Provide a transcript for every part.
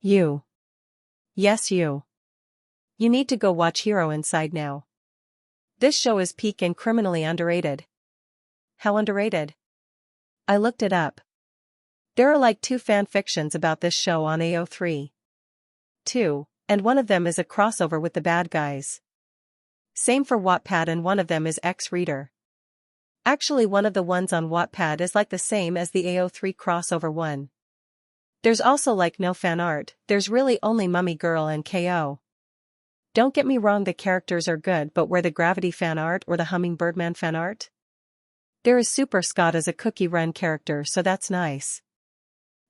You. Yes, you. You need to go watch Hero Inside now. This show is peak and criminally underrated. How underrated? I looked it up. There are like 2 fan fictions about this show on AO3. 2, and one of them is a crossover with the bad guys. Same for Wattpad, and one of them is X-Reader. Actually, one of the ones on Wattpad is like the same as the AO3 crossover one. There's also like no fan art, there's really only Mummy Girl and KO. Don't get me wrong, the characters are good, but where the Gravity fan art or the Hummingbird Man fan art? There is Super Scott as a Cookie Run character, so that's nice.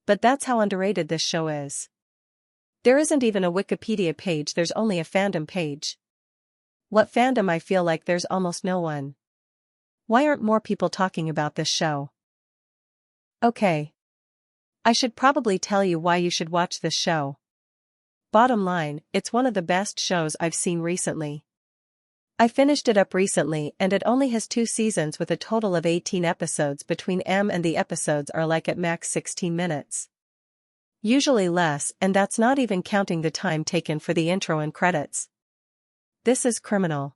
But that's how underrated this show is. There isn't even a Wikipedia page, there's only a fandom page. What fandom? I feel like there's almost no one. Why aren't more people talking about this show? Okay. I should probably tell you why you should watch this show. Bottom line, it's one of the best shows I've seen recently. I finished it up recently and it only has 2 seasons with a total of 18 episodes between and the episodes are like at max 16 minutes. Usually less, and that's not even counting the time taken for the intro and credits. This is criminal.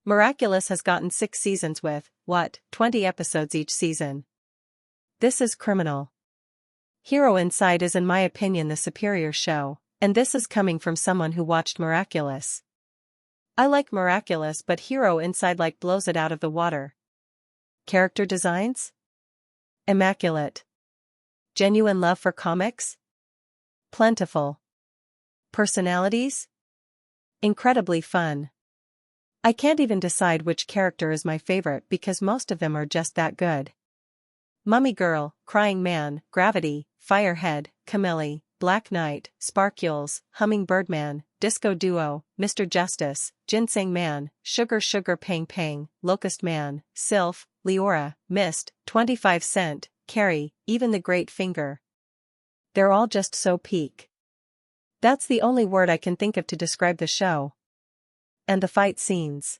Miraculous has gotten 6 seasons with, 20 episodes each season. This is criminal. Hero Inside is in my opinion the superior show, and this is coming from someone who watched Miraculous. I like Miraculous, but Hero Inside like blows it out of the water. Character designs? Immaculate. Genuine love for comics? Plentiful. Personalities? Incredibly fun. I can't even decide which character is my favorite because most of them are just that good. Mummy Girl, Crying Man, Gravity, Firehead, Camille, Black Knight, Sparkules, Hummingbird Man, Disco Duo, Mr. Justice, Ginseng Man, Sugar Sugar Pang Pang, Locust Man, Sylph, Leora, Mist, 25 Cent, Carrie, even the Great Finger. They're all just so peak. That's the only word I can think of to describe the show. And the fight scenes.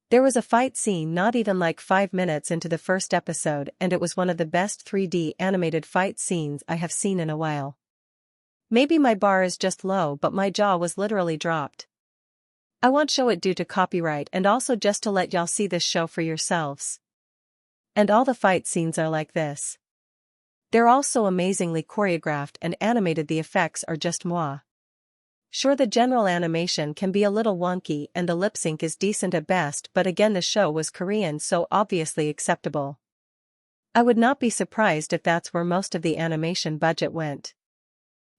There was a fight scene not even like 5 minutes into the first episode, and it was one of the best 3D animated fight scenes I have seen in a while. Maybe my bar is just low, but my jaw was literally dropped. I won't show it due to copyright and also just to let y'all see this show for yourselves. And all the fight scenes are like this. They're all so amazingly choreographed and animated, the effects are just moi. Sure, the general animation can be a little wonky and the lip sync is decent at best, but again the show was Korean, so obviously acceptable. I would not be surprised if that's where most of the animation budget went.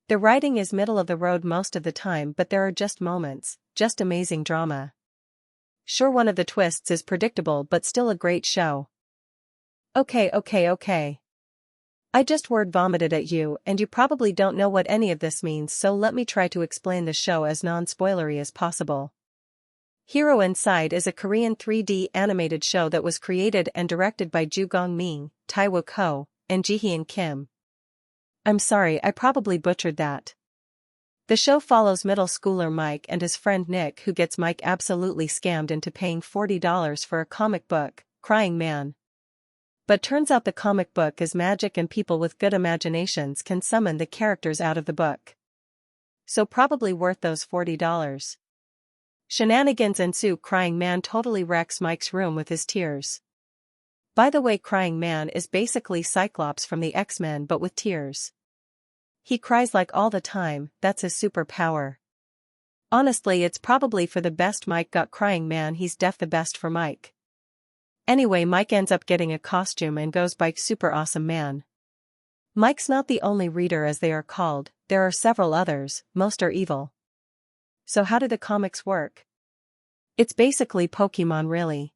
The writing is middle of the road most of the time, but there are just moments, just amazing drama. Sure, one of the twists is predictable, but still a great show. Okay. I just word vomited at you and you probably don't know what any of this means, so let me try to explain the show as non-spoilery as possible. Hero Inside is a Korean 3D animated show that was created and directed by Ju Gong-min, Tae-wook Ho, and Ji-hyun Kim. I'm sorry, I probably butchered that. The show follows middle schooler Mike and his friend Nick, who gets Mike absolutely scammed into paying $40 for a comic book, Crying Man. But turns out the comic book is magic and people with good imaginations can summon the characters out of the book. So probably worth those $40. Shenanigans ensue. Crying Man totally wrecks Mike's room with his tears. By the way, Crying Man is basically Cyclops from the X-Men but with tears. He cries like all the time, that's his superpower. Honestly, it's probably for the best Mike got Crying Man, he's def the best for Mike. Anyway, Mike ends up getting a costume and goes by Super Awesome Man. Mike's not the only reader, as they are called, there are several others, most are evil. So how do the comics work? It's basically Pokemon, really.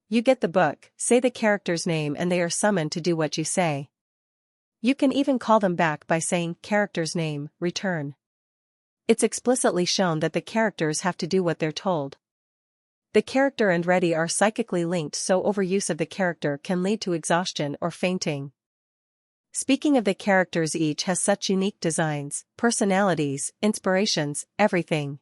You get the book, say the character's name, and they are summoned to do what you say. You can even call them back by saying, character's name, return. It's explicitly shown that the characters have to do what they're told. The character and ready are psychically linked, so overuse of the character can lead to exhaustion or fainting. Speaking of the characters, each has such unique designs, personalities, inspirations, everything.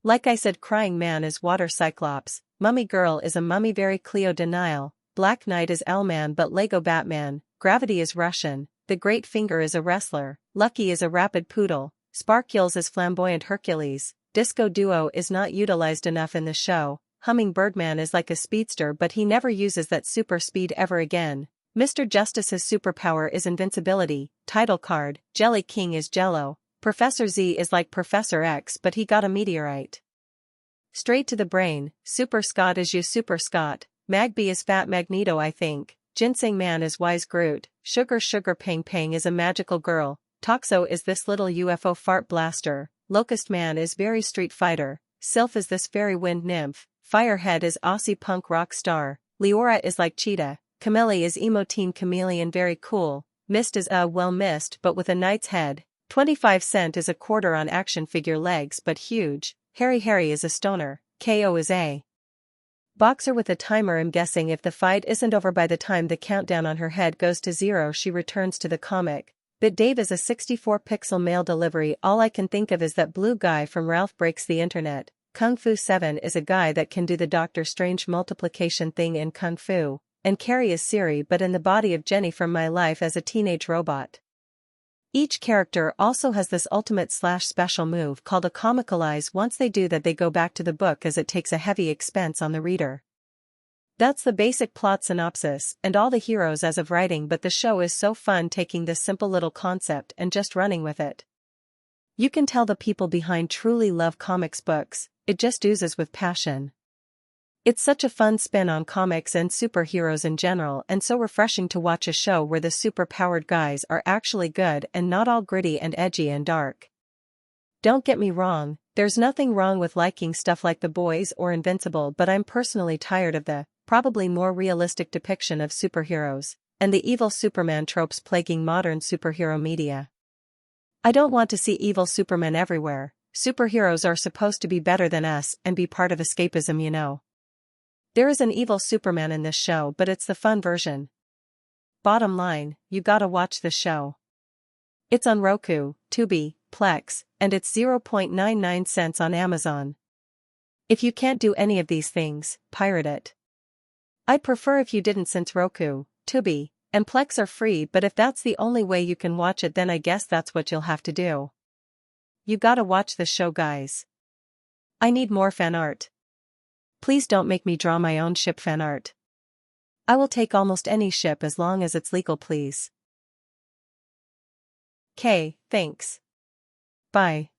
Like I said, Crying Man is Water Cyclops, Mummy Girl is a mummy very Cleo Denial, Black Knight is L-Man but Lego Batman, Gravity is Russian, the Great Finger is a wrestler, Lucky is a rapid poodle, Sparkules is flamboyant Hercules, Disco Duo is not utilized enough in the show, Hummingbird Man is like a speedster but he never uses that super speed ever again, Mr. Justice's superpower is invincibility, title card, Jelly King is Jello, Professor Z is like Professor X but he got a meteorite. Straight to the brain, Super Scott is you Super Scott, Magby is Fat Magneto I think, Ginseng Man is Wise Groot, Sugar Pang Pang is a magical girl, Toxo is this little UFO fart blaster, Locust Man is very Street Fighter, Sylph is this fairy wind nymph, Firehead is Aussie punk rock star, Leora is like Cheetah, Camille is emo teen chameleon very cool, Mist is well mist but with a knight's head, 25 cent is a quarter on action figure legs but huge, Harry is a stoner, KO is a boxer with a timer. I'm guessing if the fight isn't over by the time the countdown on her head goes to 0 she returns to the comic. But Dave is a 64-pixel mail delivery. All I can think of is that blue guy from Ralph Breaks the Internet. Kung Fu 7 is a guy that can do the Doctor Strange multiplication thing in Kung Fu, and Carrie is Siri but in the body of Jenny from My Life as a teenage robot. Each character also has this ultimate/special move called a comicalize. Once they do that they go back to the book as it takes a heavy expense on the reader. That's the basic plot synopsis and all the heroes as of writing, but the show is so fun taking this simple little concept and just running with it. You can tell the people behind truly love comics books, it just oozes with passion. It's such a fun spin on comics and superheroes in general and so refreshing to watch a show where the super-powered guys are actually good and not all gritty and edgy and dark. Don't get me wrong, there's nothing wrong with liking stuff like The Boys or Invincible, but I'm personally tired of the, probably more realistic depiction of superheroes, and the evil Superman tropes plaguing modern superhero media. I don't want to see evil Supermen everywhere. Superheroes are supposed to be better than us and be part of escapism, you know. There is an evil Superman in this show but it's the fun version. Bottom line, you gotta watch this show. It's on Roku, Tubi, Plex, and it's 0.99 cents on Amazon. If you can't do any of these things, pirate it. I'd prefer if you didn't since Roku, Tubi, and Plex are free, but if that's the only way you can watch it then I guess that's what you'll have to do. You gotta watch this show guys. I need more fan art. Please don't make me draw my own ship fan art. I will take almost any ship as long as it's legal please. Thanks. Bye.